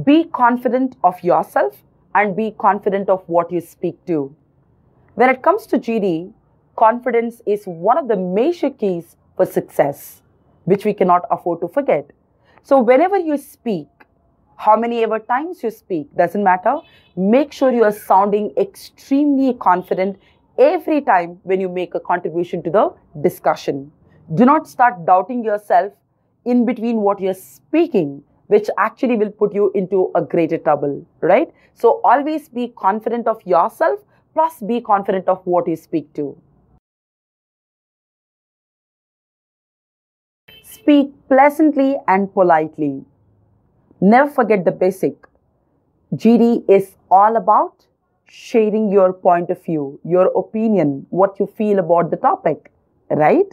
Be confident of yourself and be confident of what you speak to. When it comes to GD, confidence is one of the major keys for success, which we cannot afford to forget. So whenever you speak, how many ever times you speak, doesn't matter. Make sure you are sounding extremely confident every time when you make a contribution to the discussion. Do not start doubting yourself in between what you're speaking, which actually will put you into a greater trouble, right? So always be confident of yourself, plus be confident of what you speak to. Speak pleasantly and politely. Never forget the basic. GD is all about sharing your point of view, your opinion, what you feel about the topic, right?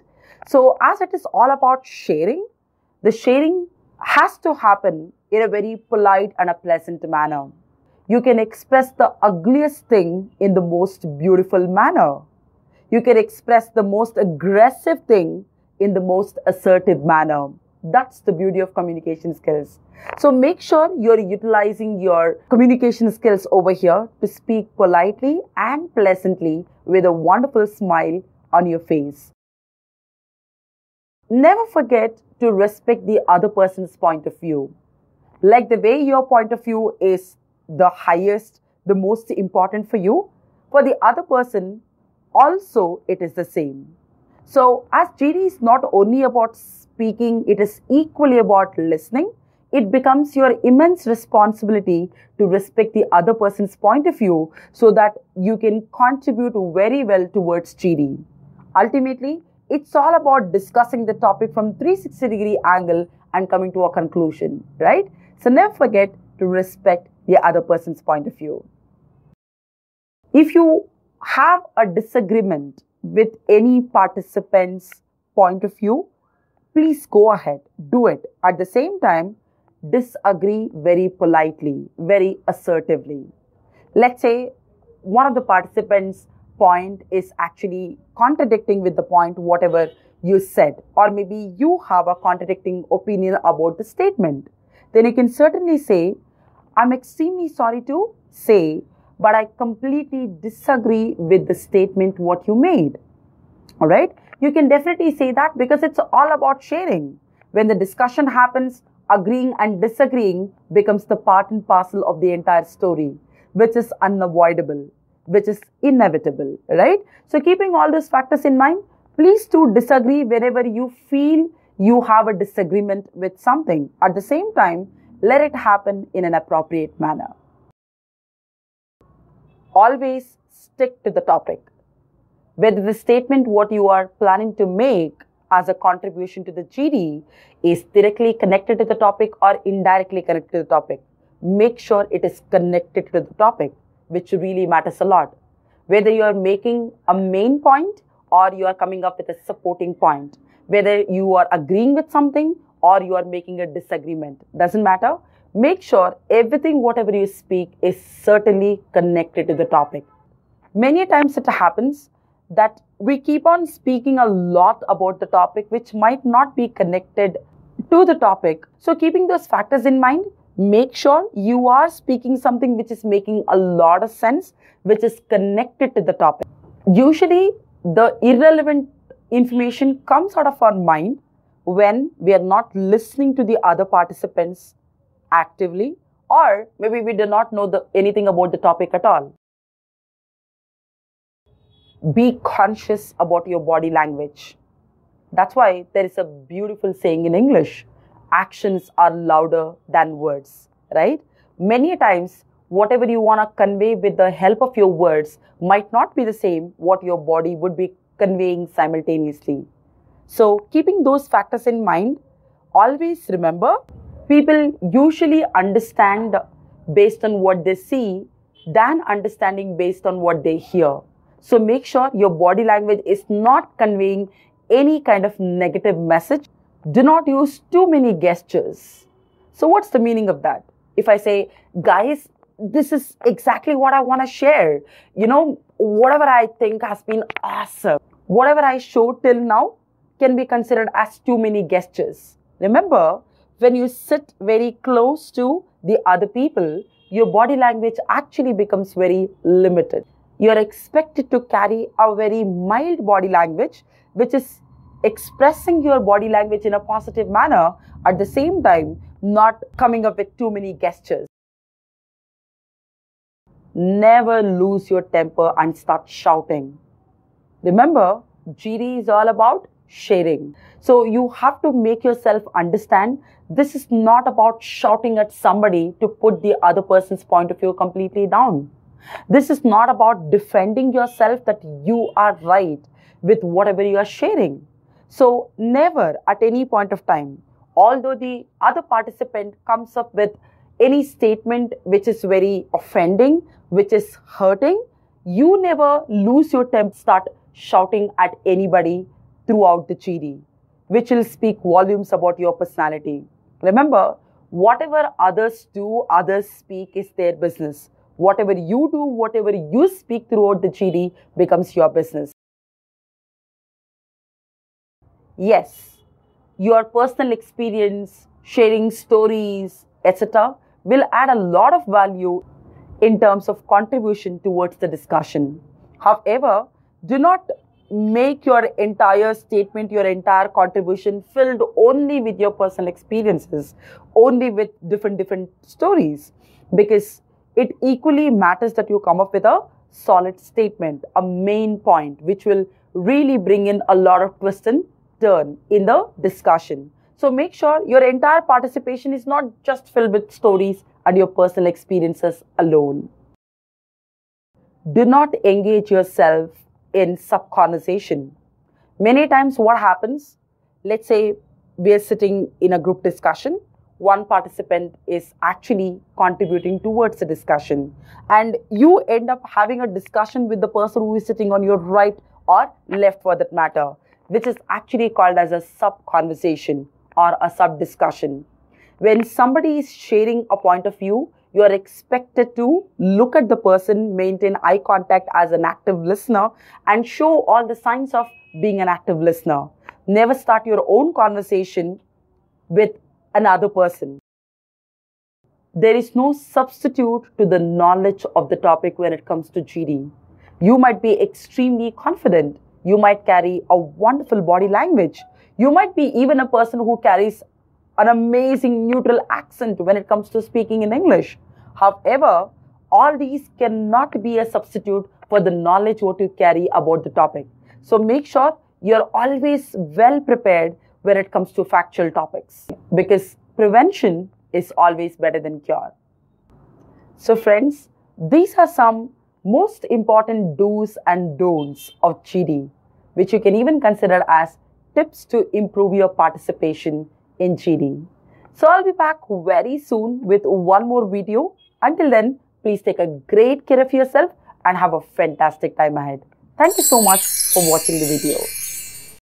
So as it is all about sharing, the sharing has to happen in a very polite and a pleasant manner. You can express the ugliest thing in the most beautiful manner. You can express the most aggressive thing in the most assertive manner. That's the beauty of communication skills. So make sure you're utilizing your communication skills over here to speak politely and pleasantly with a wonderful smile on your face. Never forget to respect the other person's point of view. Like the way your point of view is the highest, the most important for you, for the other person, also it is the same. So as GD is not only about speaking, it is equally about listening. It becomes your immense responsibility to respect the other person's point of view so that you can contribute very well towards GD. Ultimately, it's all about discussing the topic from 360-degree angle and coming to a conclusion, right? So never forget to respect the other person's point of view. If you have a disagreement with any participant's point of view, please go ahead, do it. At the same time, disagree very politely, very assertively. Let's say one of the participants' point is actually contradicting with the point whatever you said, or maybe you have a contradicting opinion about the statement. Then you can certainly say, I'm extremely sorry to say, but I completely disagree with the statement what you made. All right? You can definitely say that because it's all about sharing. When the discussion happens, agreeing and disagreeing becomes the part and parcel of the entire story, which is unavoidable, which is inevitable, right? So keeping all those factors in mind, please do disagree wherever you feel you have a disagreement with something. At the same time, let it happen in an appropriate manner. Always stick to the topic. Whether the statement what you are planning to make as a contribution to the GD is directly connected to the topic or indirectly connected to the topic, make sure it is connected to the topic, which really matters a lot. Whether you are making a main point or you are coming up with a supporting point, whether you are agreeing with something or you are making a disagreement, doesn't matter. Make sure everything, whatever you speak, is certainly connected to the topic. Many times it happens that we keep on speaking a lot about the topic which might not be connected to the topic. So keeping those factors in mind, make sure you are speaking something which is making a lot of sense, which is connected to the topic. Usually, the irrelevant information comes out of our mind when we are not listening to the other participants actively, or maybe we do not know anything about the topic at all. Be conscious about your body language. That's why there is a beautiful saying in English, actions are louder than words, right? Many times, whatever you want to convey with the help of your words might not be the same what your body would be conveying simultaneously. So, keeping those factors in mind, always remember, people usually understand based on what they see than understanding based on what they hear. So make sure your body language is not conveying any kind of negative message. Do not use too many gestures. So what's the meaning of that? If I say, guys, this is exactly what I want to share. You know, whatever I think has been awesome. Whatever I showed till now can be considered as too many gestures. Remember, when you sit very close to the other people, your body language actually becomes very limited. You're expected to carry a very mild body language, which is expressing your body language in a positive manner, at the same time, not coming up with too many gestures. Never lose your temper and start shouting. Remember, GD is all about sharing. So you have to make yourself understand this is not about shouting at somebody to put the other person's point of view completely down. This is not about defending yourself that you are right with whatever you are sharing. So never at any point of time, although the other participant comes up with any statement which is very offending, which is hurting, you never lose your temper, start shouting at anybody throughout the GD, which will speak volumes about your personality. Remember, whatever others do, others speak is their business. Whatever you do, whatever you speak throughout the GD becomes your business. Yes, your personal experience, sharing stories, etc. will add a lot of value in terms of contribution towards the discussion. However, do not make your entire statement, your entire contribution filled only with your personal experiences, only with different stories, because it equally matters that you come up with a solid statement, a main point, which will really bring in a lot of twist and turn in the discussion. So make sure your entire participation is not just filled with stories and your personal experiences alone. Do not engage yourself in sub-conversation. Many times what happens, let's say we are sitting in a group discussion, one participant is actually contributing towards the discussion, and you end up having a discussion with the person who is sitting on your right or left for that matter, which is actually called as a sub-conversation or a sub-discussion. When somebody is sharing a point of view, you are expected to look at the person, maintain eye contact as an active listener, and show all the signs of being an active listener. Never start your own conversation with another person. There is no substitute to the knowledge of the topic when it comes to GD. You might be extremely confident. You might carry a wonderful body language. You might be even a person who carries an amazing neutral accent when it comes to speaking in English. However, all these cannot be a substitute for the knowledge what you carry about the topic. So make sure you're always well prepared when it comes to factual topics, because prevention is always better than cure. So friends, these are some most important do's and don'ts of GD, which you can even consider as tips to improve your participation in GD. So I'll be back very soon with one more video. Until then, please take a great care of yourself and have a fantastic time ahead. Thank you so much for watching the video.